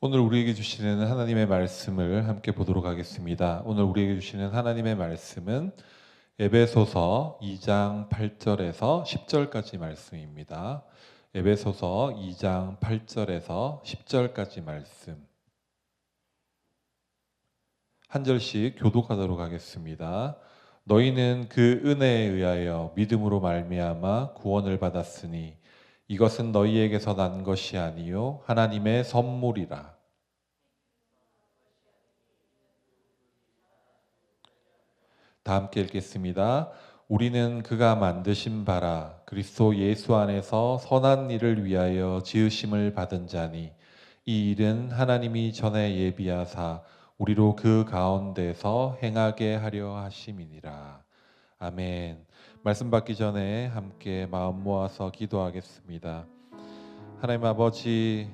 오늘 우리에게 주시는 하나님의 말씀을 함께 보도록 하겠습니다. 오늘 우리에게 주시는 하나님의 말씀은 에베소서 2장 8절에서 10절까지 말씀입니다. 에베소서 2장 8절에서 10절까지 말씀. 한 절씩 교독하도록 하겠습니다. 너희는 그 은혜에 의하여 믿음으로 말미암아 구원을 받았으니 이것은 너희에게서 난 것이 아니요 하나님의 선물이라. 다 함께 읽겠습니다. 우리는 그가 만드신 바라 그리스도 예수 안에서 선한 일을 위하여 지으심을 받은 자니 이 일은 하나님이 전에 예비하사 우리로 그 가운데서 행하게 하려 하심이니라. 아멘. 말씀 받기 전에 함께 마음 모아서 기도하겠습니다. 하나님 아버지,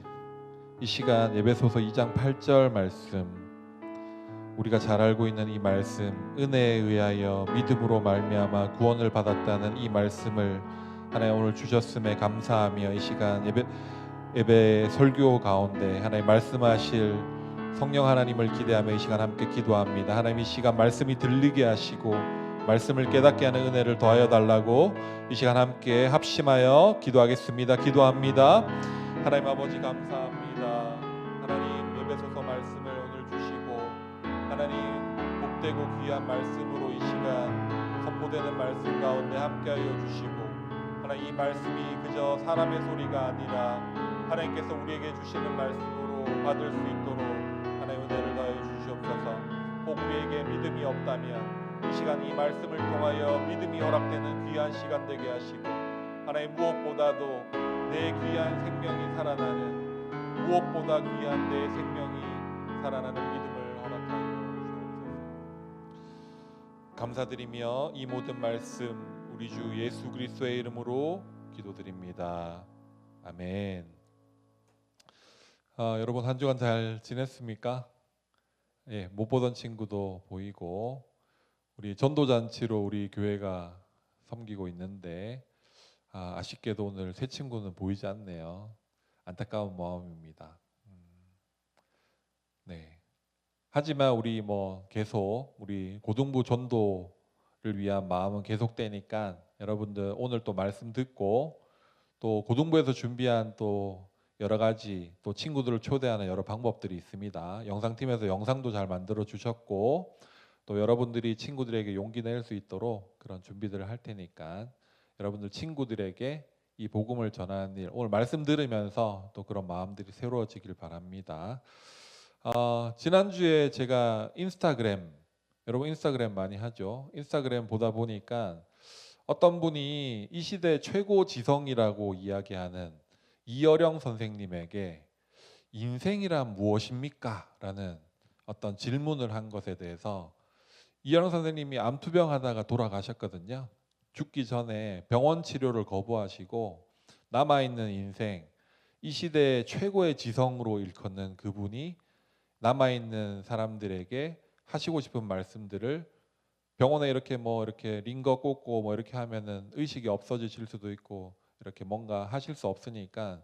이 시간 에베소서 2장 8절 말씀, 우리가 잘 알고 있는 이 말씀, 은혜에 의하여 믿음으로 말미암아 구원을 받았다는 이 말씀을 하나님 오늘 주셨음에 감사하며 이 시간 예배 설교 가운데 하나님 말씀하실 성령 하나님을 기대하며 이 시간 함께 기도합니다. 하나님 이 시간 말씀이 들리게 하시고 말씀을 깨닫게 하는 은혜를 더하여 달라고 이 시간 함께 합심하여 기도하겠습니다. 기도합니다. 하나님 아버지 감사합니다. 하나님 에베소서 말씀을 오늘 주시고 하나님 복되고 귀한 말씀으로 이 시간 선포되는 말씀 가운데 함께하여 주시고 하나님 이 말씀이 그저 사람의 소리가 아니라 하나님께서 우리에게 주시는 말씀으로 받을 수 있도록 하나님 은혜를 더하여 주시옵소서. 혹 우리에게 믿음이 없다면 이 시간 이 말씀을 통하여 믿음이 허락되는 귀한 시간 되게 하시고 하나님 무엇보다도 내 귀한 생명이 살아나는 무엇보다 귀한 내 생명이 살아나는 믿음을 허락하여 감사드리며 이 모든 말씀 우리 주 예수 그리스도의 이름으로 기도드립니다. 아멘. 여러분 한 주간 잘 지냈습니까? 예, 못 보던 친구도 보이고 우리 전도잔치로 우리 교회가 섬기고 있는데 아쉽게도 오늘 새 친구는 보이지 않네요. 안타까운 마음입니다. 네. 하지만 우리 계속 우리 고등부 전도를 위한 마음은 계속되니까 여러분들 오늘 또 말씀 듣고 또 고등부에서 준비한 또 여러 가지 또 친구들을 초대하는 여러 방법들이 있습니다. 영상팀에서 영상도 잘 만들어 주셨고 또 여러분들이 친구들에게 용기 낼 수 있도록 그런 준비들을 할 테니까 여러분들 친구들에게 이 복음을 전하는 일 오늘 말씀 들으면서 또 그런 마음들이 새로워지길 바랍니다. 지난주에 제가 인스타그램, 여러분 인스타그램 많이 하죠? 인스타그램 보다 보니까 어떤 분이 이 시대 최고 지성이라고 이야기하는 이어령 선생님에게 인생이란 무엇입니까? 라는 어떤 질문을 한 것에 대해서 이어령 선생님이 암투병 하다가 돌아가셨거든요. 죽기 전에 병원 치료를 거부하시고 남아있는 인생, 이 시대의 최고의 지성으로 일컫는 그분이 남아있는 사람들에게 하시고 싶은 말씀들을 병원에 이렇게 이렇게 링거 꽂고 이렇게 하면은 의식이 없어지실 수도 있고 이렇게 뭔가 하실 수 없으니까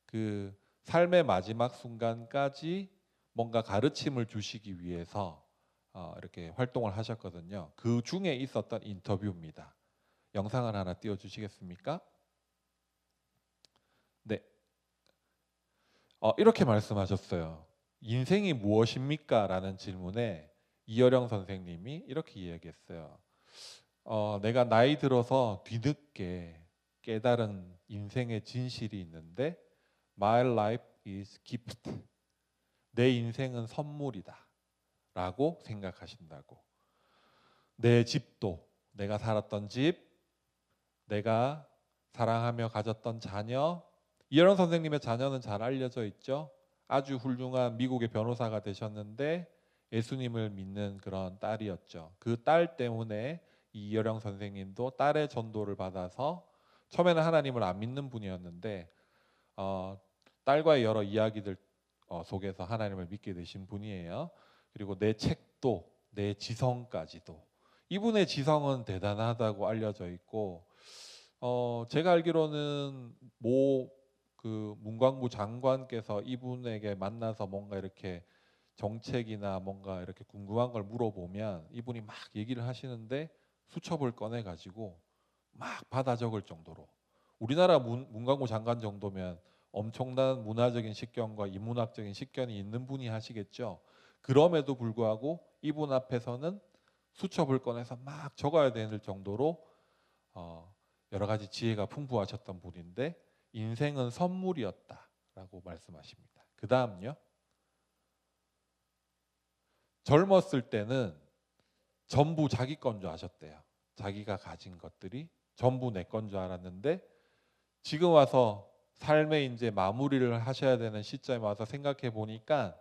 그 삶의 마지막 순간까지 뭔가 가르침을 주시기 위해서 이렇게 활동을 하셨거든요. 그 중에 있었던 인터뷰입니다. 영상을 하나 띄워주시겠습니까? 네. 이렇게 말씀하셨어요. 인생이 무엇입니까? 라는 질문에 이어령 선생님이 이렇게 이야기했어요. 내가 나이 들어서 뒤늦게 깨달은 인생의 진실이 있는데 My life is gift. 내 인생은 선물이다 라고 생각하신다고. 내 집도, 내가 살았던 집, 내가 사랑하며 가졌던 자녀, 이어령 선생님의 자녀는 잘 알려져 있죠. 아주 훌륭한 미국의 변호사가 되셨는데 예수님을 믿는 그런 딸이었죠. 그 딸 때문에 이어령 선생님도 딸의 전도를 받아서 처음에는 하나님을 안 믿는 분이었는데 딸과의 여러 이야기들 속에서 하나님을 믿게 되신 분이에요. 그리고 내 책도 내 지성까지도 이분의 지성은 대단하다고 알려져 있고 제가 알기로는 그 문광부 장관께서 이분에게 만나서 뭔가 이렇게 정책이나 뭔가 이렇게 궁금한 걸 물어보면 이분이 막 얘기를 하시는데 수첩을 꺼내 가지고 막 받아 적을 정도로, 우리나라 문광부 장관 정도면 엄청난 문화적인 식견과 인문학적인 식견이 있는 분이 하시겠죠. 그럼에도 불구하고 이분 앞에서는 수첩을 꺼내서 막 적어야 되는 정도로 여러 가지 지혜가 풍부하셨던 분인데 인생은 선물이었다라고 말씀하십니다. 그 다음요. 젊었을 때는 전부 자기 건 줄 아셨대요. 자기가 가진 것들이 전부 내 건 줄 알았는데 지금 와서 삶의 이제 마무리를 하셔야 되는 시점에 와서 생각해 보니까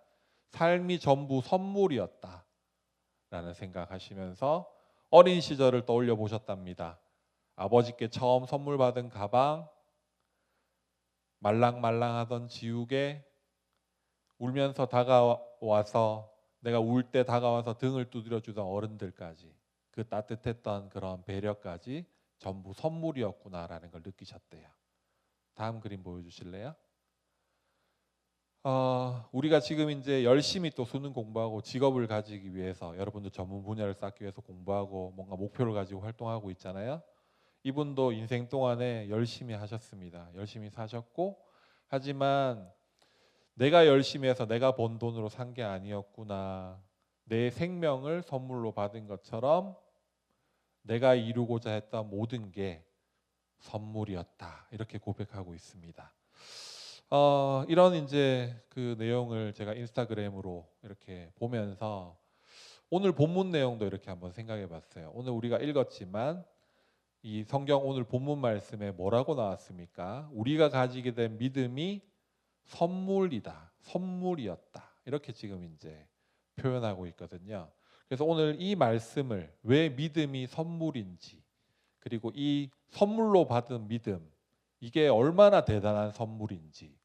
삶이 전부 선물이었다라는 생각하시면서 어린 시절을 떠올려 보셨답니다. 아버지께 처음 선물 받은 가방, 말랑말랑하던 지우개, 울면서 다가와서 내가 울 때 다가와서 등을 두드려 주던 어른들까지, 그 따뜻했던 그런 배려까지 전부 선물이었구나라는 걸 느끼셨대요. 다음 그림 보여주실래요? 우리가 지금 이제 열심히 또 수능 공부하고 직업을 가지기 위해서, 여러분도 전문 분야를 쌓기 위해서 공부하고 뭔가 목표를 가지고 활동하고 있잖아요. 이분도 인생 동안에 열심히 하셨습니다. 열심히 사셨고, 하지만 내가 열심히 해서 내가 번 돈으로 산 게 아니었구나. 내 생명을 선물로 받은 것처럼 내가 이루고자 했던 모든 게 선물이었다. 이렇게 고백하고 있습니다. 이런 이제 그 내용을 제가 인스타그램으로 이렇게 보면서 오늘 본문 내용도 이렇게 한번 생각해 봤어요. 오늘 우리가 읽었지만 이 성경 오늘 본문 말씀에 뭐라고 나왔습니까? 우리가 가지게 된 믿음이 선물이다, 선물이었다. 이렇게 지금 이제 표현하고 있거든요. 그래서 오늘 이 말씀을 왜 믿음이 선물인지, 그리고 이 선물로 받은 믿음, 이게 얼마나 대단한 선물인지,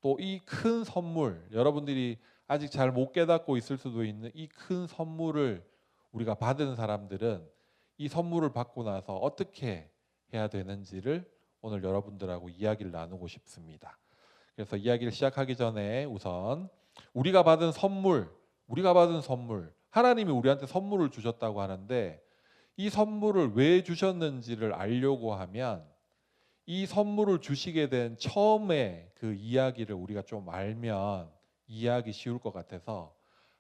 또 이 큰 선물, 여러분들이 아직 잘 못 깨닫고 있을 수도 있는 이 큰 선물을 우리가 받은 사람들은 이 선물을 받고 나서 어떻게 해야 되는지를 오늘 여러분들하고 이야기를 나누고 싶습니다. 그래서 이야기를 시작하기 전에 우선 우리가 받은 선물, 하나님이 우리한테 선물을 주셨다고 하는데 이 선물을 왜 주셨는지를 알려고 하면 이 선물을 주시게 된 처음에 그 이야기를 우리가 좀 알면 이해하기 쉬울 것 같아서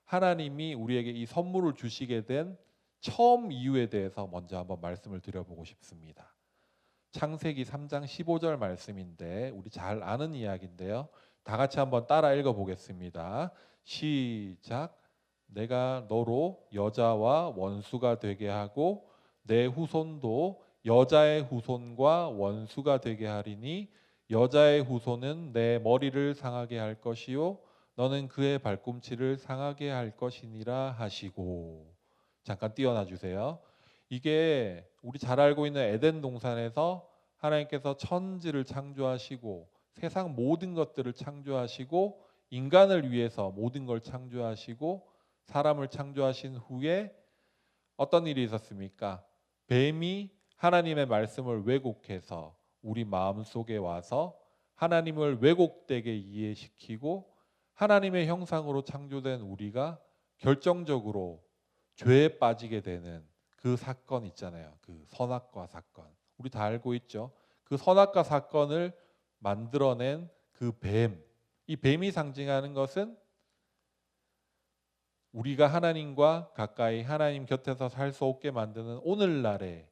하나님이 우리에게 이 선물을 주시게 된 처음 이유에 대해서 먼저 한번 말씀을 드려보고 싶습니다. 창세기 3장 15절 말씀인데 우리 잘 아는 이야기인데요. 다 같이 한번 따라 읽어보겠습니다. 시작. 내가 너로 여자와 원수가 되게 하고 내 후손도 여자의 후손과 원수가 되게 하리니 여자의 후손은 내 머리를 상하게 할 것이요 너는 그의 발꿈치를 상하게 할 것이니라 하시고. 잠깐 띄어놔 주세요. 이게 우리 잘 알고 있는 에덴 동산에서 하나님께서 천지를 창조하시고 세상 모든 것들을 창조하시고 인간을 위해서 모든 걸 창조하시고 사람을 창조하신 후에 어떤 일이 있었습니까? 뱀이 하나님의 말씀을 왜곡해서 우리 마음속에 와서 하나님을 왜곡되게 이해시키고 하나님의 형상으로 창조된 우리가 결정적으로 죄에 빠지게 되는 그 사건 있잖아요. 그 선악과 사건. 우리 다 알고 있죠. 그 선악과 사건을 만들어낸 그 뱀. 이 뱀이 상징하는 것은 우리가 하나님과 가까이 하나님 곁에서 살 수 없게 만드는 오늘날의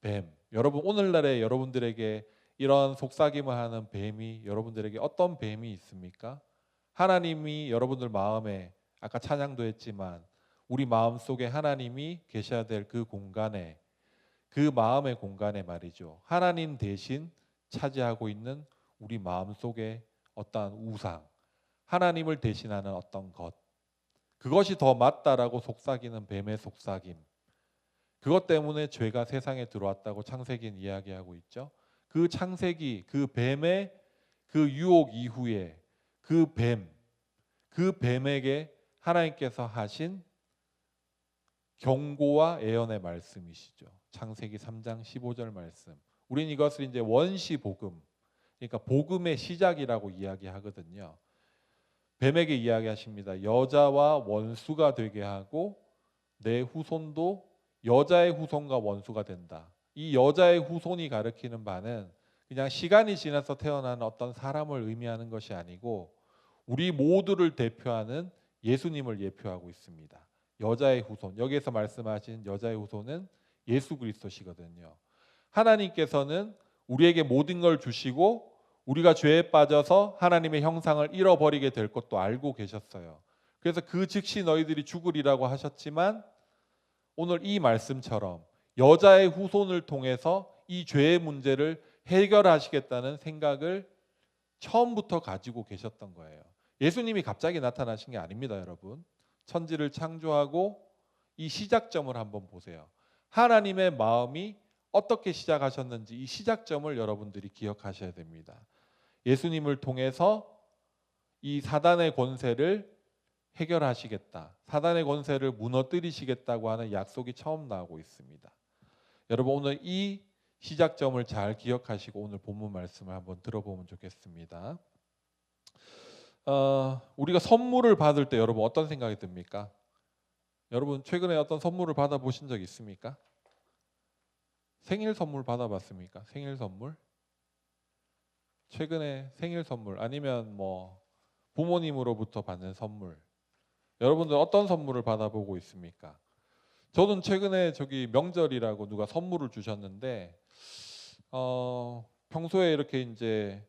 뱀. 여러분, 오늘날에 여러분들에게 이런 속삭임을 하는 뱀이 여러분들에게 어떤 뱀이 있습니까? 하나님이 여러분들 마음에, 아까 찬양도 했지만 우리 마음속에 하나님이 계셔야 될 그 공간에, 그 마음의 공간에 말이죠. 하나님 대신 차지하고 있는 우리 마음속에 어떠한 우상, 하나님을 대신하는 어떤 것, 그것이 더 맞다라고 속삭이는 뱀의 속삭임. 그것 때문에 죄가 세상에 들어왔다고 창세기는 이야기하고 있죠. 그 창세기, 그 뱀의 그 유혹 이후에 그 뱀에게 하나님께서 하신 경고와 애언의 말씀이시죠. 창세기 3장 15절 말씀. 우린 이것을 이제 원시 복음, 그러니까 복음의 시작이라고 이야기하거든요. 뱀에게 이야기하십니다. 여자와 원수가 되게 하고 내 후손도 여자의 후손과 원수가 된다. 이 여자의 후손이 가리키는 바는 그냥 시간이 지나서 태어난 어떤 사람을 의미하는 것이 아니고 우리 모두를 대표하는 예수님을 예표하고 있습니다. 여자의 후손, 여기에서 말씀하신 여자의 후손은 예수 그리스도시거든요. 하나님께서는 우리에게 모든 걸 주시고 우리가 죄에 빠져서 하나님의 형상을 잃어버리게 될 것도 알고 계셨어요. 그래서 그 즉시 너희들이 죽으리라고 하셨지만 오늘 이 말씀처럼 여자의 후손을 통해서 이 죄의 문제를 해결하시겠다는 생각을 처음부터 가지고 계셨던 거예요. 예수님이 갑자기 나타나신 게 아닙니다, 여러분. 천지를 창조하고 이 시작점을 한번 보세요. 하나님의 마음이 어떻게 시작하셨는지 이 시작점을 여러분들이 기억하셔야 됩니다. 예수님을 통해서 이 사단의 권세를 해결하시겠다. 사단의 권세를 무너뜨리시겠다고 하는 약속이 처음 나오고 있습니다. 여러분 오늘 이 시작점을 잘 기억하시고 오늘 본문 말씀을 한번 들어보면 좋겠습니다. 우리가 선물을 받을 때 여러분 어떤 생각이 듭니까? 여러분 최근에 어떤 선물을 받아보신 적 있습니까? 생일 선물 받아봤습니까? 생일 선물? 최근에 생일 선물 아니면 뭐 부모님으로부터 받는 선물 여러분들 어떤 선물을 받아보고 있습니까? 저는 최근에 저기 명절이라고 누가 선물을 주셨는데 평소에 이렇게 이제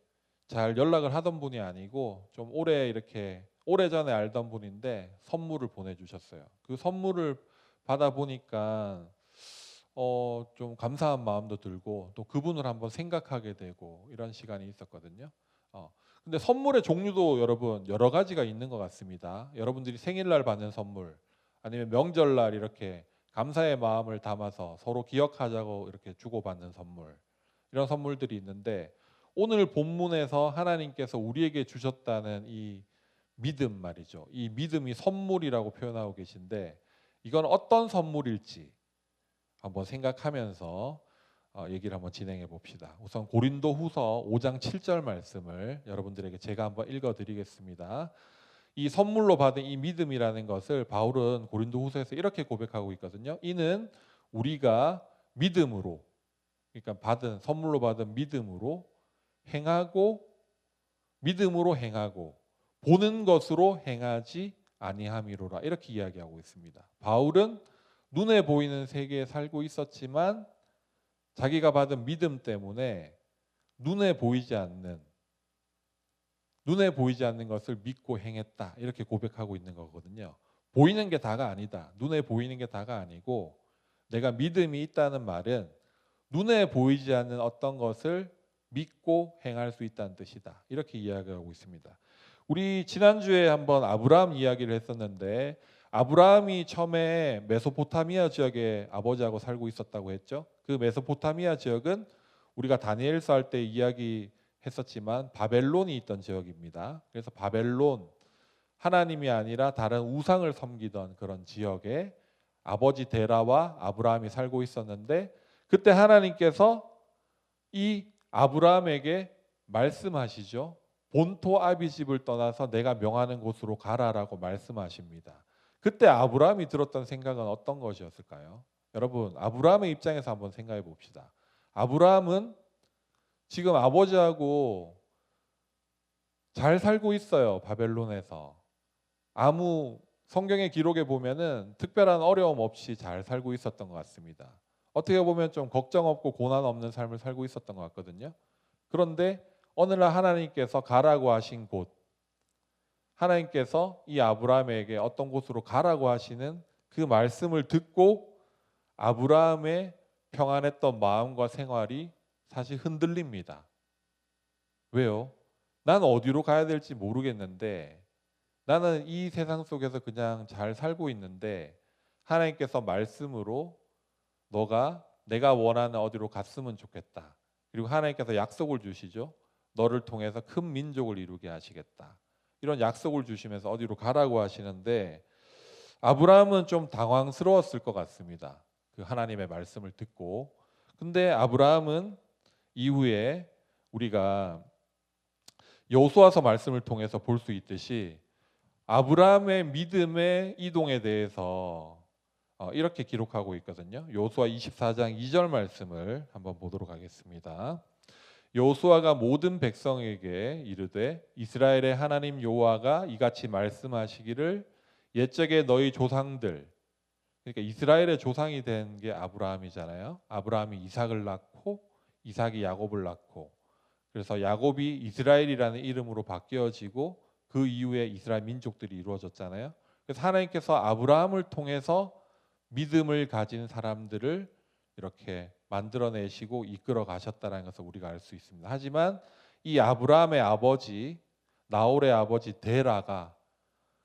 잘 연락을 하던 분이 아니고 좀 오래전에 알던 분인데 선물을 보내주셨어요. 그 선물을 받아보니까 좀 감사한 마음도 들고 또 그분을 한번 생각하게 되고 이런 시간이 있었거든요. 근데 선물의 종류도 여러분 여러 가지가 있는 것 같습니다. 여러분들이 생일날 받는 선물 아니면 명절날 이렇게 감사의 마음을 담아서 서로 기억하자고 이렇게 주고받는 선물 이런 선물들이 있는데 오늘 본문에서 하나님께서 우리에게 주셨다는 이 믿음 말이죠. 이 믿음이 선물이라고 표현하고 계신데 이건 어떤 선물일지 한번 생각하면서 얘기를 한번 진행해 봅시다. 우선 고린도후서 5장 7절 말씀을 여러분들에게 제가 한번 읽어드리겠습니다. 이 선물로 받은 이 믿음이라는 것을 바울은 고린도후서에서 이렇게 고백하고 있거든요. 이는 우리가 믿음으로 그러니까 선물로 받은 믿음으로 행하고 보는 것으로 행하지 아니함이로라 이렇게 이야기하고 있습니다. 바울은 눈에 보이는 세계에 살고 있었지만 자기가 받은 믿음 때문에 눈에 보이지 않는 것을 믿고 행했다 이렇게 고백하고 있는 거거든요. 보이는 게 다가 아니다. 눈에 보이는 게 다가 아니고 내가 믿음이 있다는 말은 눈에 보이지 않는 어떤 것을 믿고 행할 수 있다는 뜻이다. 이렇게 이야기하고 있습니다. 우리 지난주에 한번 아브라함 이야기를 했었는데 아브라함이 처음에 메소포타미아 지역에 아버지하고 살고 있었다고 했죠. 그 메소포타미아 지역은 우리가 다니엘서 할 때 이야기했었지만 바벨론이 있던 지역입니다. 그래서 바벨론 하나님이 아니라 다른 우상을 섬기던 그런 지역에 아버지 데라와 아브라함이 살고 있었는데 그때 하나님께서 이 아브라함에게 말씀하시죠. 본토 아비집을 떠나서 내가 명하는 곳으로 가라라고 말씀하십니다. 그때 아브라함이 들었던 생각은 어떤 것이었을까요? 여러분 아브라함의 입장에서 한번 생각해 봅시다. 아브라함은 지금 아버지하고 잘 살고 있어요. 바벨론에서. 아무 성경의 기록에 보면은 특별한 어려움 없이 잘 살고 있었던 것 같습니다. 어떻게 보면 좀 걱정 없고 고난 없는 삶을 살고 있었던 것 같거든요. 그런데 어느 날 하나님께서 가라고 하신 곳, 하나님께서 이 아브라함에게 어떤 곳으로 가라고 하시는 그 말씀을 듣고 아브라함의 평안했던 마음과 생활이 사실 흔들립니다. 왜요? 난 어디로 가야 될지 모르겠는데 나는 이 세상 속에서 그냥 잘 살고 있는데 하나님께서 말씀으로 너가 내가 원하는 어디로 갔으면 좋겠다. 그리고 하나님께서 약속을 주시죠. 너를 통해서 큰 민족을 이루게 하시겠다. 이런 약속을 주시면서 어디로 가라고 하시는데 아브라함은 좀 당황스러웠을 것 같습니다. 그 하나님의 말씀을 듣고. 근데 아브라함은 이후에 우리가 여호수아서 말씀을 통해서 볼 수 있듯이 아브라함의 믿음의 이동에 대해서 이렇게 기록하고 있거든요. 여호수아 24장 2절 말씀을 한번 보도록 하겠습니다. 여호수아가 모든 백성에게 이르되 이스라엘의 하나님 여호와가 이같이 말씀하시기를 옛적에 너희 조상들, 그러니까 이스라엘의 조상이 된 게 아브라함이잖아요. 아브라함이 이삭을 낳고 이삭이 야곱을 낳고, 그래서 야곱이 이스라엘이라는 이름으로 바뀌어지고 그 이후에 이스라엘 민족들이 이루어졌잖아요. 그래서 하나님께서 아브라함을 통해서 믿음을 가진 사람들을 이렇게 만들어내시고 이끌어 가셨다는 것을 우리가 알 수 있습니다. 하지만 이 아브라함의 아버지, 나홀의 아버지 데라가,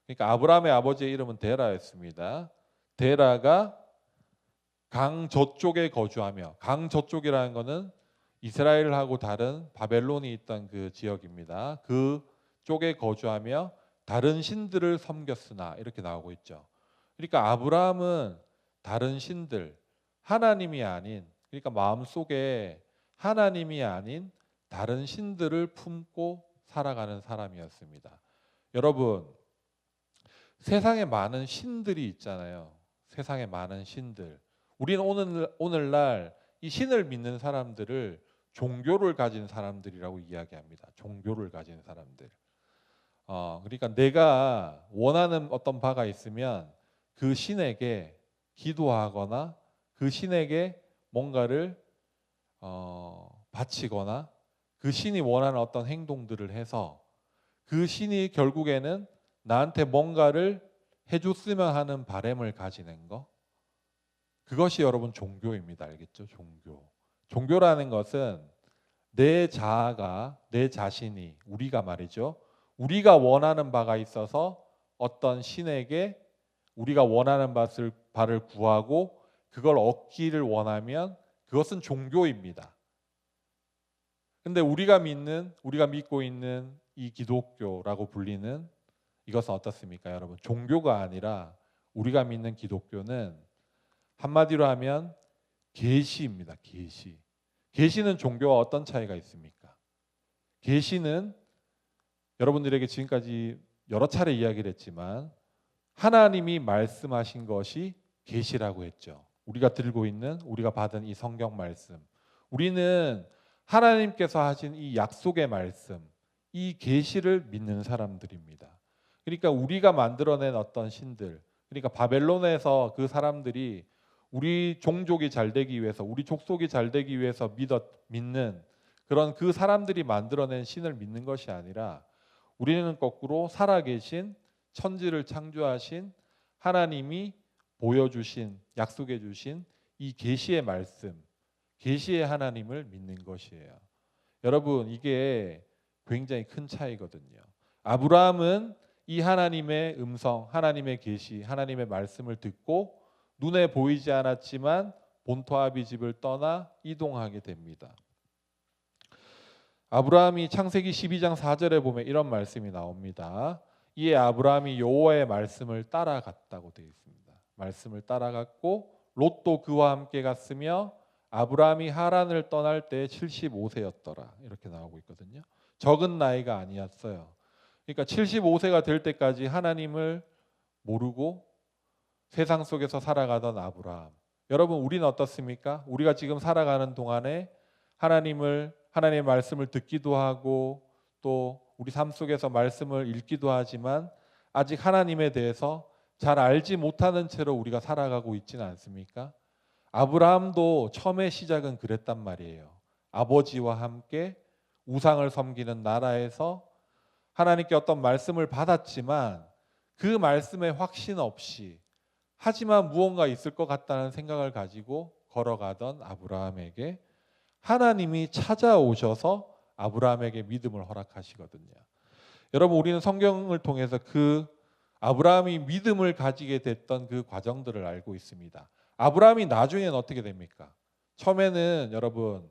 그러니까 아브라함의 아버지의 이름은 데라였습니다. 데라가 강 저쪽에 거주하며, 강 저쪽이라는 것은 이스라엘하고 다른 바벨론이 있던 그 지역입니다. 그 쪽에 거주하며 다른 신들을 섬겼으나, 이렇게 나오고 있죠. 그러니까 아브라함은 다른 신들, 하나님이 아닌, 그러니까 마음속에 하나님이 아닌 다른 신들을 품고 살아가는 사람이었습니다. 여러분, 세상에 많은 신들이 있잖아요. 세상에 많은 신들. 우리는 오늘날 이 신을 믿는 사람들을 종교를 가진 사람들이라고 이야기합니다. 종교를 가진 사람들. 그러니까 내가 원하는 어떤 바가 있으면 그 신에게 기도하거나 그 신에게 뭔가를 바치거나 그 신이 원하는 어떤 행동들을 해서 그 신이 결국에는 나한테 뭔가를 해줬으면 하는 바램을 가지는 거, 그것이 여러분 종교입니다. 알겠죠? 종교. 종교라는 것은 내 자아가, 내 자신이, 우리가 말이죠, 우리가 원하는 바가 있어서 어떤 신에게 우리가 원하는 바를 구하고 그걸 얻기를 원하면 그것은 종교입니다. 근데 우리가 믿고 있는 이 기독교라고 불리는 이것은 어떻습니까, 여러분? 종교가 아니라 우리가 믿는 기독교는 한마디로 하면 계시입니다. 계시. 계시는 종교와 어떤 차이가 있습니까? 계시는 여러분들에게 지금까지 여러 차례 이야기를 했지만 하나님이 말씀하신 것이 계시라고 했죠. 우리가 들고 있는, 우리가 받은 이 성경 말씀, 우리는 하나님께서 하신 이 약속의 말씀, 이 계시를 믿는 사람들입니다. 그러니까 우리가 만들어낸 어떤 신들, 그러니까 바벨론에서 그 사람들이 우리 종족이 잘 되기 위해서, 우리 족속이 잘 되기 위해서 믿는 그런 그 사람들이 만들어낸 신을 믿는 것이 아니라 우리는 거꾸로 살아계신 천지를 창조하신 하나님이 보여주신, 약속해 주신 이 계시의 말씀, 계시의 하나님을 믿는 것이에요. 여러분, 이게 굉장히 큰 차이거든요. 아브라함은 이 하나님의 음성, 하나님의 계시, 하나님의 말씀을 듣고 눈에 보이지 않았지만 본토 아비 집을 떠나 이동하게 됩니다. 아브라함이 창세기 12장 4절에 보면 이런 말씀이 나옵니다. 이에 아브라함이 여호와의 말씀을 따라갔다고 되어 있습니다. 말씀을 따라갔고 롯도 그와 함께 갔으며 아브라함이 하란을 떠날 때 75세였더라. 이렇게 나오고 있거든요. 적은 나이가 아니었어요. 그러니까 75세가 될 때까지 하나님을 모르고 세상 속에서 살아가던 아브라함. 여러분, 우리는 어떻습니까? 우리가 지금 살아가는 동안에 하나님의 말씀을 듣기도 하고 또 우리 삶 속에서 말씀을 읽기도 하지만 아직 하나님에 대해서 잘 알지 못하는 채로 우리가 살아가고 있지는 않습니까? 아브라함도 처음의 시작은 그랬단 말이에요. 아버지와 함께 우상을 섬기는 나라에서 하나님께 어떤 말씀을 받았지만 그 말씀에 확신 없이, 하지만 무언가 있을 것 같다는 생각을 가지고 걸어가던 아브라함에게 하나님이 찾아오셔서 아브라함에게 믿음을 허락하시거든요. 여러분, 우리는 성경을 통해서 그 아브라함이 믿음을 가지게 됐던 그 과정들을 알고 있습니다. 아브라함이 나중에는 어떻게 됩니까? 처음에는 여러분,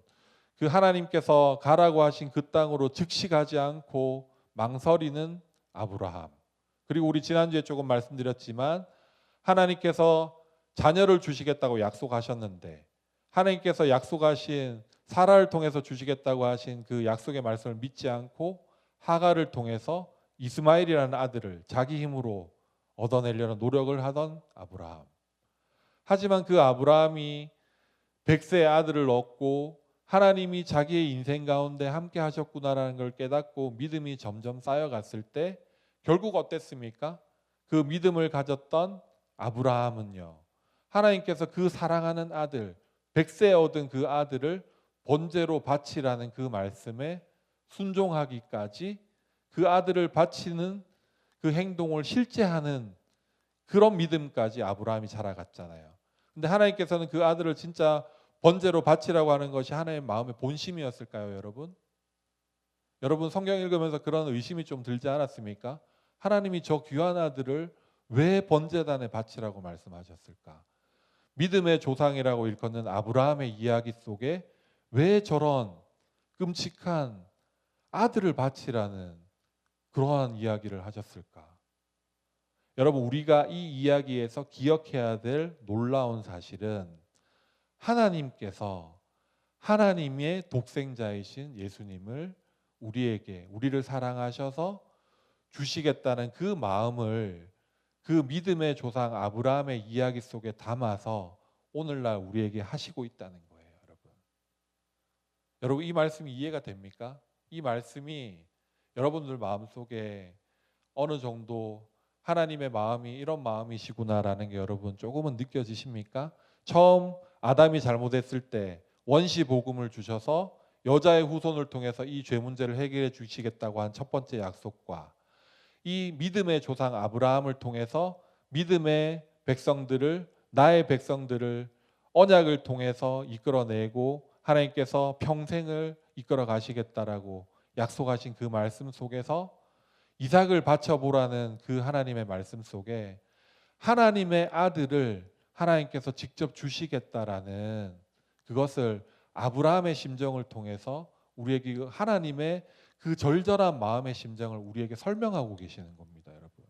그 하나님께서 가라고 하신 그 땅으로 즉시 가지 않고 망설이는 아브라함. 그리고 우리 지난주에 조금 말씀드렸지만 하나님께서 자녀를 주시겠다고 약속하셨는데 하나님께서 약속하신 사라를 통해서 주시겠다고 하신 그 약속의 말씀을 믿지 않고 하갈을 통해서 이스마엘이라는 아들을 자기 힘으로 얻어내려는 노력을 하던 아브라함. 하지만 그 아브라함이 100세의 아들을 얻고 하나님이 자기의 인생 가운데 함께 하셨구나라는 걸 깨닫고 믿음이 점점 쌓여갔을 때 결국 어땠습니까? 그 믿음을 가졌던 아브라함은요, 하나님께서 그 사랑하는 아들, 100세 얻은 그 아들을 번제로 바치라는 그 말씀에 순종하기까지, 그 아들을 바치는 그 행동을 실제하는 그런 믿음까지 아브라함이 자라갔잖아요. 근데 하나님께서는 그 아들을 진짜 번제로 바치라고 하는 것이 하나님의 마음의 본심이었을까요, 여러분? 여러분 성경 읽으면서 그런 의심이 좀 들지 않았습니까? 하나님이 저 귀한 아들을 왜 번제단에 바치라고 말씀하셨을까? 믿음의 조상이라고 일컫는 아브라함의 이야기 속에 왜 저런 끔찍한 아들을 바치라는 그러한 이야기를 하셨을까? 여러분, 우리가 이 이야기에서 기억해야 될 놀라운 사실은 하나님께서 하나님의 독생자이신 예수님을 우리를 사랑하셔서 주시겠다는 그 마음을 그 믿음의 조상 아브라함의 이야기 속에 담아서 오늘날 우리에게 하시고 있다는 거예요, 여러분. 여러분, 이 말씀이 이해가 됩니까? 이 말씀이 여러분들 마음속에 어느 정도 하나님의 마음이 이런 마음이시구나라는 게 여러분 조금은 느껴지십니까? 처음 아담이 잘못했을 때 원시 복음을 주셔서 여자의 후손을 통해서 이 죄 문제를 해결해 주시겠다고 한 첫 번째 약속과 이 믿음의 조상 아브라함을 통해서 믿음의 백성들을, 나의 백성들을 언약을 통해서 이끌어내고 하나님께서 평생을 이끌어 가시겠다라고 약속하신 그 말씀 속에서 이삭을 바쳐보라는 그 하나님의 말씀 속에 하나님의 아들을 하나님께서 직접 주시겠다라는 그것을 아브라함의 심정을 통해서 우리에게 하나님의 그 절절한 마음의 심정을 우리에게 설명하고 계시는 겁니다, 여러분.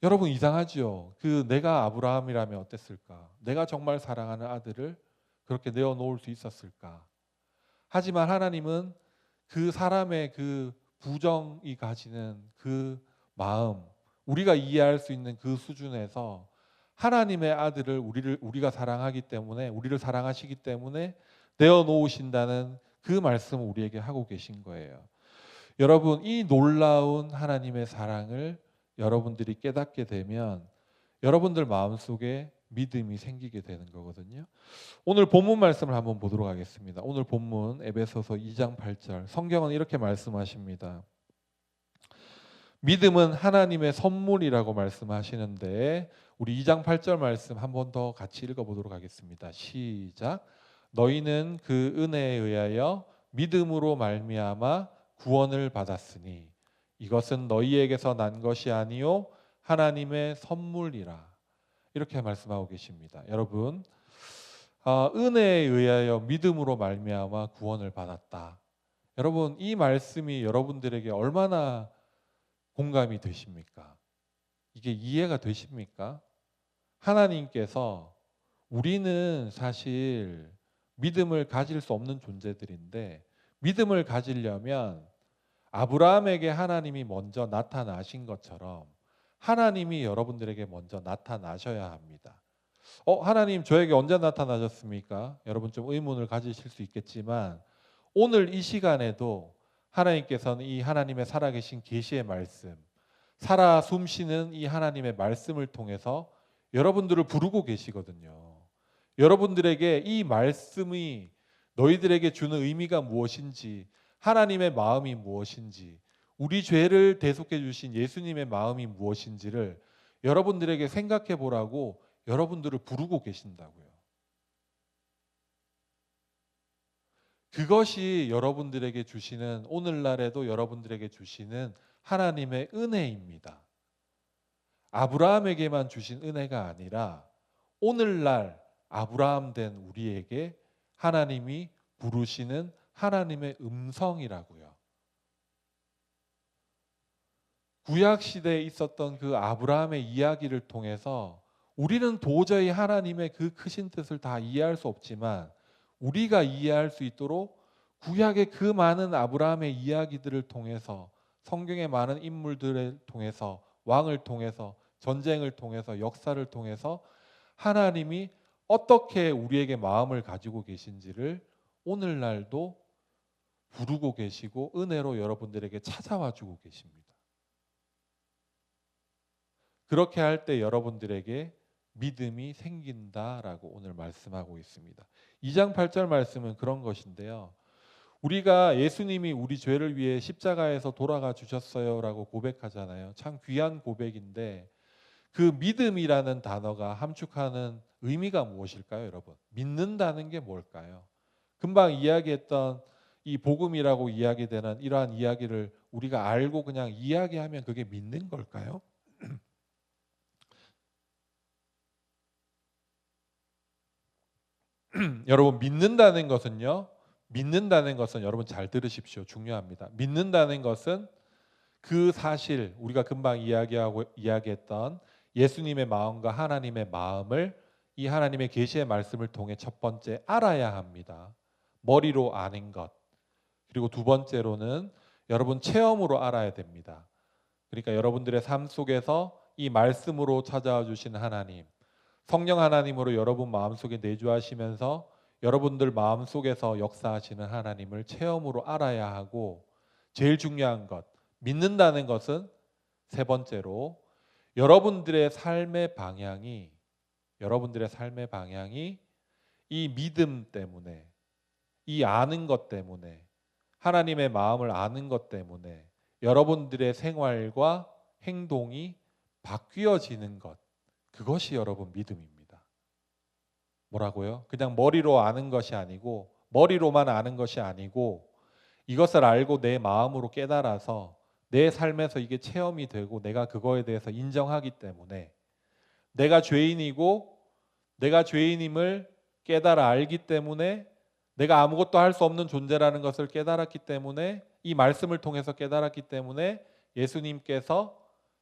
여러분 이상하죠? 그 내가 아브라함이라면 어땠을까? 내가 정말 사랑하는 아들을 그렇게 내어놓을 수 있었을까? 하지만 하나님은 그 사람의 그 부정이 가지는 그 마음, 우리가 이해할 수 있는 그 수준에서 하나님의 아들을 우리가 사랑하기 때문에, 우리를 사랑하시기 때문에 내어놓으신다는 그 말씀을 우리에게 하고 계신 거예요. 여러분, 이 놀라운 하나님의 사랑을 여러분들이 깨닫게 되면 여러분들 마음속에 믿음이 생기게 되는 거거든요. 오늘 본문 말씀을 한번 보도록 하겠습니다. 오늘 본문 에베소서 2장 8절, 성경은 이렇게 말씀하십니다. 믿음은 하나님의 선물이라고 말씀하시는데 우리 2장 8절 말씀 한 번 더 같이 읽어보도록 하겠습니다. 시작. 너희는 그 은혜에 의하여 믿음으로 말미암아 구원을 받았으니 이것은 너희에게서 난 것이 아니요 하나님의 선물이라. 이렇게 말씀하고 계십니다. 여러분, 은혜에 의하여 믿음으로 말미암아 구원을 받았다. 여러분, 이 말씀이 여러분들에게 얼마나 공감이 되십니까? 이게 이해가 되십니까? 하나님께서, 우리는 사실 믿음을 가질 수 없는 존재들인데 믿음을 가지려면 아브라함에게 하나님이 먼저 나타나신 것처럼 하나님이 여러분들에게 먼저 나타나셔야 합니다. 하나님 저에게 언제 나타나셨습니까? 여러분 좀 의문을 가지실 수 있겠지만 오늘 이 시간에도 하나님께서는 이 하나님의 살아계신 계시의 말씀, 살아 숨쉬는 이 하나님의 말씀을 통해서 여러분들을 부르고 계시거든요. 여러분들에게 이 말씀이 너희들에게 주는 의미가 무엇인지, 하나님의 마음이 무엇인지, 우리 죄를 대속해 주신 예수님의 마음이 무엇인지를 여러분들에게 생각해 보라고 여러분들을 부르고 계신다고요. 그것이 여러분들에게 주시는, 오늘날에도 여러분들에게 주시는 하나님의 은혜입니다. 아브라함에게만 주신 은혜가 아니라 오늘날 아브라함 된 우리에게 하나님이 부르시는 하나님의 음성이라고요. 구약 시대에 있었던 그 아브라함의 이야기를 통해서 우리는 도저히 하나님의 그 크신 뜻을 다 이해할 수 없지만 우리가 이해할 수 있도록 구약의 그 많은 아브라함의 이야기들을 통해서, 성경의 많은 인물들을 통해서, 왕을 통해서, 전쟁을 통해서, 역사를 통해서 하나님이 어떻게 우리에게 마음을 가지고 계신지를 오늘날도 부르고 계시고 은혜로 여러분들에게 찾아와 주고 계십니다. 그렇게 할 때 여러분들에게 믿음이 생긴다라고 오늘 말씀하고 있습니다. 2장 8절 말씀은 그런 것인데요. 우리가 예수님이 우리 죄를 위해 십자가에서 돌아가 주셨어요라고 고백하잖아요. 참 귀한 고백인데 그 믿음이라는 단어가 함축하는 의미가 무엇일까요, 여러분? 믿는다는 게 뭘까요? 금방 이야기했던 이 복음이라고 이야기되는 이러한 이야기를 우리가 알고 그냥 이야기하면 그게 믿는 걸까요? 여러분, 믿는다는 것은 여러분 잘 들으십시오. 중요합니다. 믿는다는 것은 그 사실, 우리가 금방 이야기했던 예수님의 마음과 하나님의 마음을 이 하나님의 계시의 말씀을 통해 첫 번째 알아야 합니다. 머리로 아는 것. 그리고 두 번째로는 여러분 체험으로 알아야 됩니다. 그러니까 여러분들의 삶 속에서 이 말씀으로 찾아와 주신 하나님, 성령 하나님으로 여러분 마음속에 내주하시면서 여러분들 마음속에서 역사하시는 하나님을 체험으로 알아야 하고, 제일 중요한 것, 믿는다는 것은 세 번째로 여러분들의 삶의 방향이 이 믿음 때문에, 이 아는 것 때문에, 하나님의 마음을 아는 것 때문에 여러분들의 생활과 행동이 바뀌어지는 것, 그것이 여러분 믿음입니다. 뭐라고요? 그냥 머리로만 아는 것이 아니고 이것을 알고 내 마음으로 깨달아서 내 삶에서 이게 체험이 되고 내가 그거에 대해서 인정하기 때문에, 내가 죄인이고 내가 죄인임을 깨달아 알기 때문에, 내가 아무것도 할 수 없는 존재라는 것을 깨달았기 때문에, 이 말씀을 통해서 깨달았기 때문에 예수님께서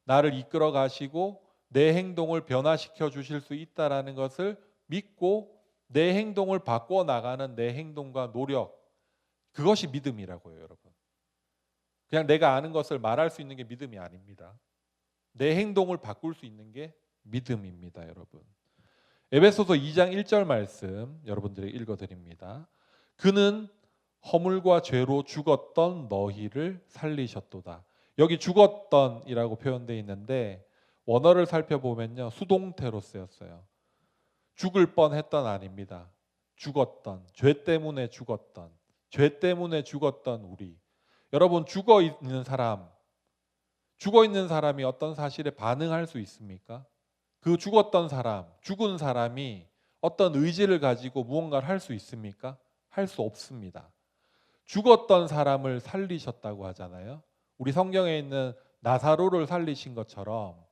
나를 이끌어 가시고 내 행동을 변화시켜 주실 수 있다라는 것을 믿고 내 행동을 바꿔 나가는 내 행동과 노력, 그것이 믿음이라고요, 여러분. 그냥 내가 아는 것을 말할 수 있는 게 믿음이 아닙니다. 내 행동을 바꿀 수 있는 게 믿음입니다, 여러분. 에베소서 2장 1절 말씀 여러분들에게 읽어드립니다. 그는 허물과 죄로 죽었던 너희를 살리셨도다. 여기 죽었던이라고 표현되어 있는데 원어를 살펴보면요, 수동태로 쓰였어요. 죽을 뻔했던 아닙니다. 죽었던, 죄 때문에 죽었던 우리. 여러분, 죽어 있는 사람이 어떤 사실에 반응할 수 있습니까? 그 죽은 사람이 어떤 의지를 가지고 무언가를 할 수 있습니까? 할 수 없습니다. 죽었던 사람을 살리셨다고 하잖아요. 우리 성경에 있는 나사로를 살리신 것처럼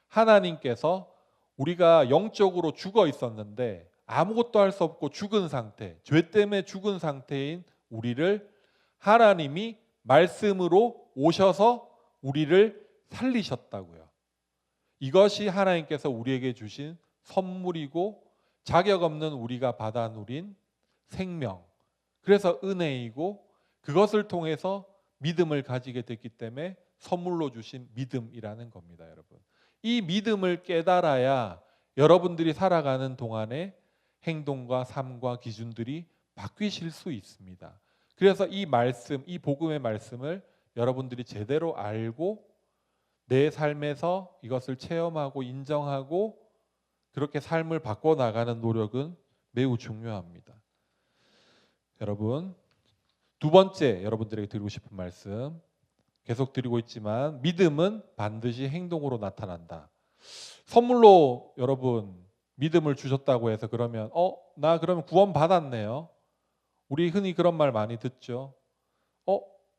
하나님께서 우리가 영적으로 죽어 있었는데 아무것도 할 수 없고 죽은 상태, 죄 때문에 죽은 상태인 우리를 하나님이 말씀으로 오셔서 우리를 살리셨다고요. 이것이 하나님께서 우리에게 주신 선물이고 자격 없는 우리가 받아 누린 생명, 그래서 은혜이고, 그것을 통해서 믿음을 가지게 됐기 때문에 선물로 주신 믿음이라는 겁니다, 여러분. 이 믿음을 깨달아야 여러분들이 살아가는 동안에 행동과 삶과 기준들이 바뀌실 수 있습니다. 그래서 이 말씀, 이 복음의 말씀을 여러분들이 제대로 알고 내 삶에서 이것을 체험하고 인정하고 그렇게 삶을 바꿔나가는 노력은 매우 중요합니다. 여러분, 두 번째 여러분들에게 드리고 싶은 말씀, 계속 드리고 있지만 믿음은 반드시 행동으로 나타난다. 선물로 여러분 믿음을 주셨다고 해서 그러면 나 그러면 구원 받았네요. 우리 흔히 그런 말 많이 듣죠.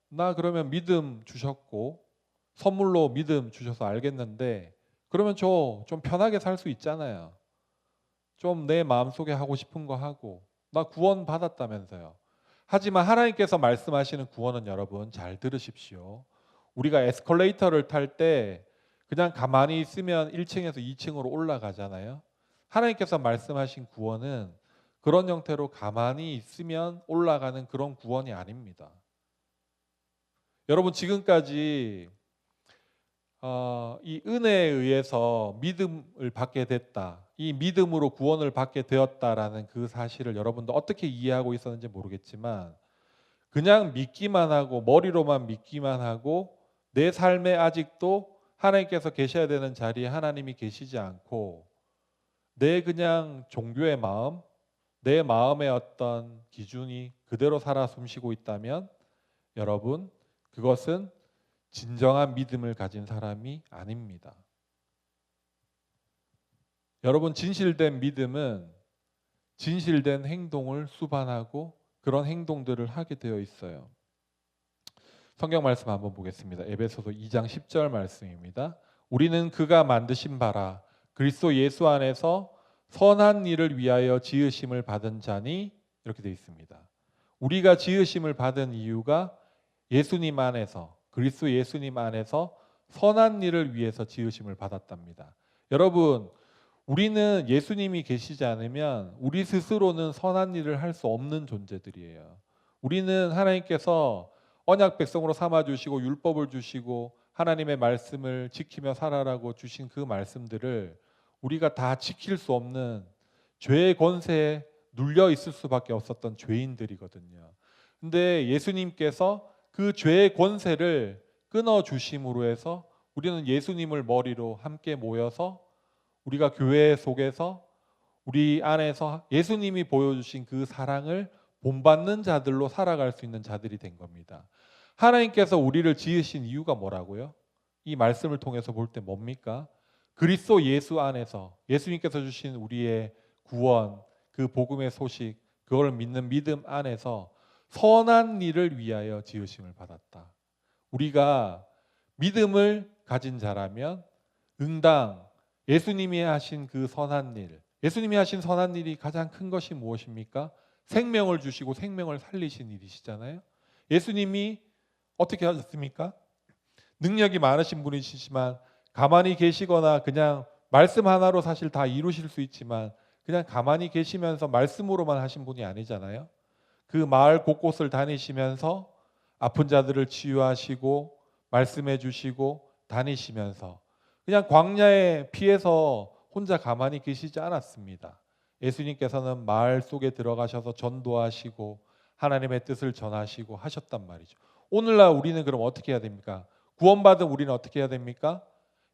나 그러면 믿음 주셨고 선물로 믿음 주셔서 알겠는데 그러면 저 좀 편하게 살 수 있잖아요. 좀 내 마음속에 하고 싶은 거 하고 나 구원 받았다면서요. 하지만 하나님께서 말씀하시는 구원은 여러분 잘 들으십시오. 우리가 에스컬레이터를 탈 때 그냥 가만히 있으면 1층에서 2층으로 올라가잖아요. 하나님께서 말씀하신 구원은 그런 형태로 가만히 있으면 올라가는 그런 구원이 아닙니다. 여러분 지금까지 이 은혜에 의해서 믿음을 받게 됐다. 이 믿음으로 구원을 받게 되었다라는 그 사실을 여러분도 어떻게 이해하고 있었는지 모르겠지만 그냥 믿기만 하고 머리로만 믿기만 하고 내 삶에 아직도 하나님께서 계셔야 되는 자리에 하나님이 계시지 않고 내 그냥 종교의 마음, 내 마음의 어떤 기준이 그대로 살아 숨쉬고 있다면 여러분 그것은 진정한 믿음을 가진 사람이 아닙니다. 여러분 진실된 믿음은 진실된 행동을 수반하고 그런 행동들을 하게 되어 있어요. 성경 말씀 한번 보겠습니다. 에베소서 2장 10절 말씀입니다. 우리는 그가 만드신 바라 그리스도 예수 안에서 선한 일을 위하여 지으심을 받은 자니 이렇게 되어 있습니다. 우리가 지으심을 받은 이유가 예수님 안에서 그리스도 예수님 안에서 선한 일을 위해서 지으심을 받았답니다. 여러분 우리는 예수님이 계시지 않으면 우리 스스로는 선한 일을 할 수 없는 존재들이에요. 우리는 하나님께서 언약 백성으로 삼아 주시고 율법을 주시고 하나님의 말씀을 지키며 살아라고 주신 그 말씀들을 우리가 다 지킬 수 없는 죄의 권세에 눌려 있을 수밖에 없었던 죄인들이거든요. 근데 예수님께서 그 죄의 권세를 끊어 주심으로 해서 우리는 예수님을 머리로 함께 모여서 우리가 교회 속에서 우리 안에서 예수님이 보여주신 그 사랑을 본받는 자들로 살아갈 수 있는 자들이 된 겁니다. 하나님께서 우리를 지으신 이유가 뭐라고요? 이 말씀을 통해서 볼 때 뭡니까? 그리스도 예수 안에서 예수님께서 주신 우리의 구원, 그 복음의 소식, 그걸 믿는 믿음 안에서 선한 일을 위하여 지으심을 받았다. 우리가 믿음을 가진 자라면 응당 예수님이 하신 그 선한 일, 예수님이 하신 선한 일이 가장 큰 것이 무엇입니까? 생명을 주시고 생명을 살리신 일이시잖아요. 예수님이 어떻게 하셨습니까? 능력이 많으신 분이시지만 가만히 계시거나 그냥 말씀 하나로 사실 다 이루실 수 있지만 그냥 가만히 계시면서 말씀으로만 하신 분이 아니잖아요. 그 마을 곳곳을 다니시면서 아픈 자들을 치유하시고 말씀해 주시고 다니시면서 그냥 광야에 피해서 혼자 가만히 계시지 않았습니다. 예수님께서는 마을 속에 들어가셔서 전도하시고 하나님의 뜻을 전하시고 하셨단 말이죠. 오늘날 우리는 그럼 어떻게 해야 됩니까? 구원받은 우리는 어떻게 해야 됩니까?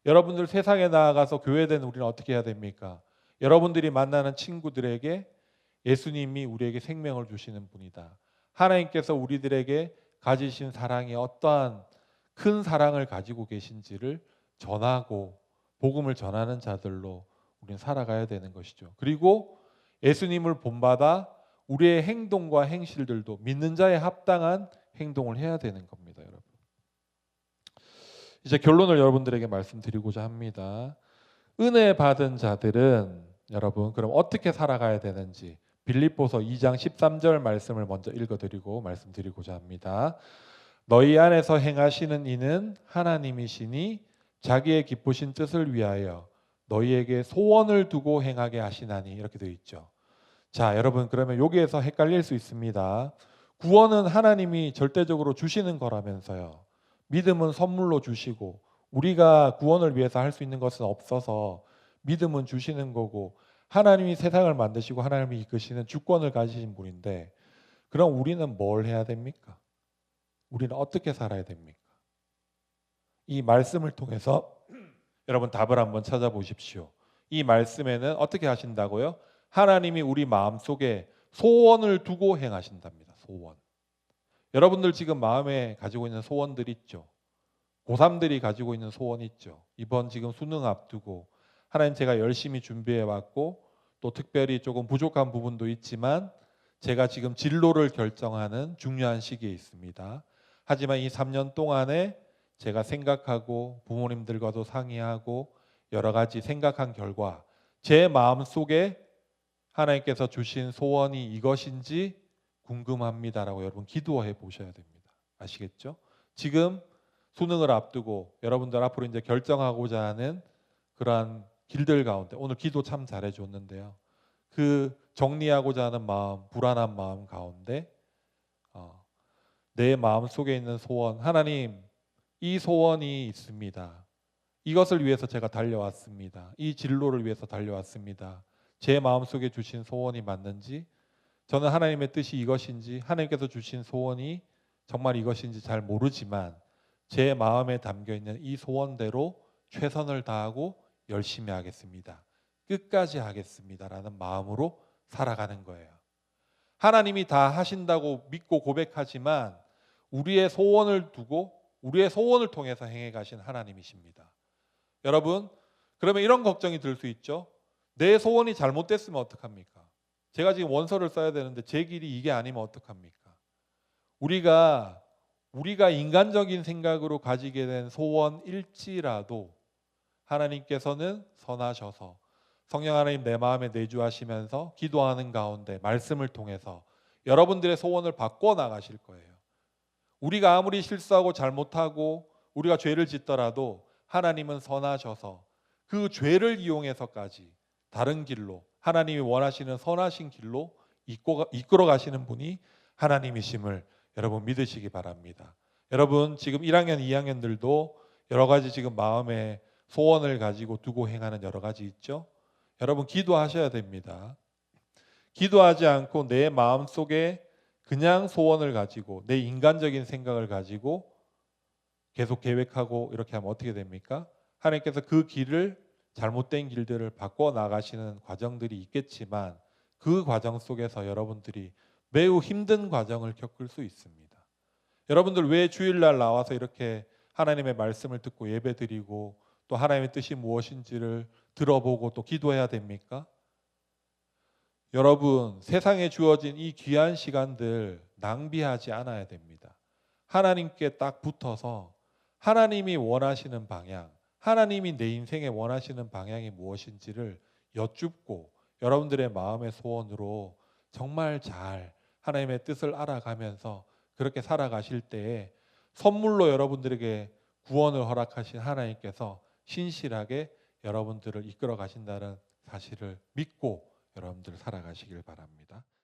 여러분들 세상에 나아가서 교회된 우리는 어떻게 해야 됩니까? 여러분들이 만나는 친구들에게 예수님이 우리에게 생명을 주시는 분이다. 하나님께서 우리들에게 가지신 사랑이 어떠한 큰 사랑을 가지고 계신지를 전하고 복음을 전하는 자들로 우리는 살아가야 되는 것이죠. 그리고 예수님을 본받아 우리의 행동과 행실들도 믿는 자에 합당한 행동을 해야 되는 겁니다, 여러분. 이제 결론을 여러분들에게 말씀드리고자 합니다. 은혜 받은 자들은 여러분 그럼 어떻게 살아가야 되는지 빌립보서 2장 13절 말씀을 먼저 읽어드리고 말씀드리고자 합니다. 너희 안에서 행하시는 이는 하나님이시니 자기의 기쁘신 뜻을 위하여 너희에게 소원을 두고 행하게 하시나니 이렇게 되어 있죠. 자, 여러분 그러면 여기에서 헷갈릴 수 있습니다. 구원은 하나님이 절대적으로 주시는 거라면서요. 믿음은 선물로 주시고 우리가 구원을 위해서 할 수 있는 것은 없어서 믿음은 주시는 거고 하나님이 세상을 만드시고 하나님이 이끄시는 주권을 가지신 분인데 그럼 우리는 뭘 해야 됩니까? 우리는 어떻게 살아야 됩니까? 이 말씀을 통해서 여러분 답을 한번 찾아보십시오. 이 말씀에는 어떻게 하신다고요? 하나님이 우리 마음속에 소원을 두고 행하신답니다. 소원. 여러분들 지금 마음에 가지고 있는 소원들 있죠. 고3들이 가지고 있는 소원 있죠. 이번 지금 수능 앞두고 하나님 제가 열심히 준비해 왔고 또 특별히 조금 부족한 부분도 있지만 제가 지금 진로를 결정하는 중요한 시기에 있습니다. 하지만 이 3년 동안에 제가 생각하고 부모님들과도 상의하고 여러 가지 생각한 결과 제 마음속에 하나님께서 주신 소원이 이것인지 궁금합니다라고 여러분 기도해 보셔야 됩니다. 아시겠죠? 지금 수능을 앞두고 여러분들 앞으로 이제 결정하고자 하는 그러한 길들 가운데 오늘 기도 참 잘해 줬는데요. 그 정리하고자 하는 마음, 불안한 마음 가운데 내 마음 속에 있는 소원, 하나님, 이 소원이 있습니다. 이것을 위해서 제가 달려왔습니다. 이 진로를 위해서 달려왔습니다. 제 마음속에 주신 소원이 맞는지, 저는 하나님의 뜻이 이것인지, 하나님께서 주신 소원이 정말 이것인지 잘 모르지만 제 마음에 담겨 있는 이 소원대로 최선을 다하고 열심히 하겠습니다. 끝까지 하겠습니다라는 마음으로 살아가는 거예요. 하나님이 다 하신다고 믿고 고백하지만 우리의 소원을 두고 우리의 소원을 통해서 행해 가신 하나님이십니다. 여러분, 그러면 이런 걱정이 들 수 있죠. 내 소원이 잘못됐으면 어떡합니까? 제가 지금 원서를 써야 되는데 제 길이 이게 아니면 어떡합니까? 우리가 인간적인 생각으로 가지게 된 소원일지라도 하나님께서는 선하셔서 성령 하나님 내 마음에 내주하시면서 기도하는 가운데 말씀을 통해서 여러분들의 소원을 바꿔 나가실 거예요. 우리가 아무리 실수하고 잘못하고 우리가 죄를 짓더라도 하나님은 선하셔서 그 죄를 이용해서까지 다른 길로 하나님이 원하시는 선하신 길로 이끌어 가시는 분이 하나님이심을 여러분 믿으시기 바랍니다. 여러분 지금 1학년, 2학년들도 여러 가지 지금 마음에 소원을 가지고 두고 행하는 여러 가지 있죠. 여러분 기도하셔야 됩니다. 기도하지 않고 내 마음속에 그냥 소원을 가지고 내 인간적인 생각을 가지고 계속 계획하고 이렇게 하면 어떻게 됩니까? 하나님께서 그 길을 잘못된 길들을 바꿔 나가시는 과정들이 있겠지만 그 과정 속에서 여러분들이 매우 힘든 과정을 겪을 수 있습니다. 여러분들 왜 주일날 나와서 이렇게 하나님의 말씀을 듣고 예배드리고 또 하나님의 뜻이 무엇인지를 들어보고 또 기도해야 됩니까? 여러분 세상에 주어진 이 귀한 시간들 낭비하지 않아야 됩니다. 하나님께 딱 붙어서 하나님이 원하시는 방향, 하나님이 내 인생에 원하시는 방향이 무엇인지를 여쭙고 여러분들의 마음의 소원으로 정말 잘 하나님의 뜻을 알아가면서 그렇게 살아가실 때에 선물로 여러분들에게 구원을 허락하신 하나님께서 신실하게 여러분들을 이끌어 가신다는 사실을 믿고 여러분들 살아가시길 바랍니다.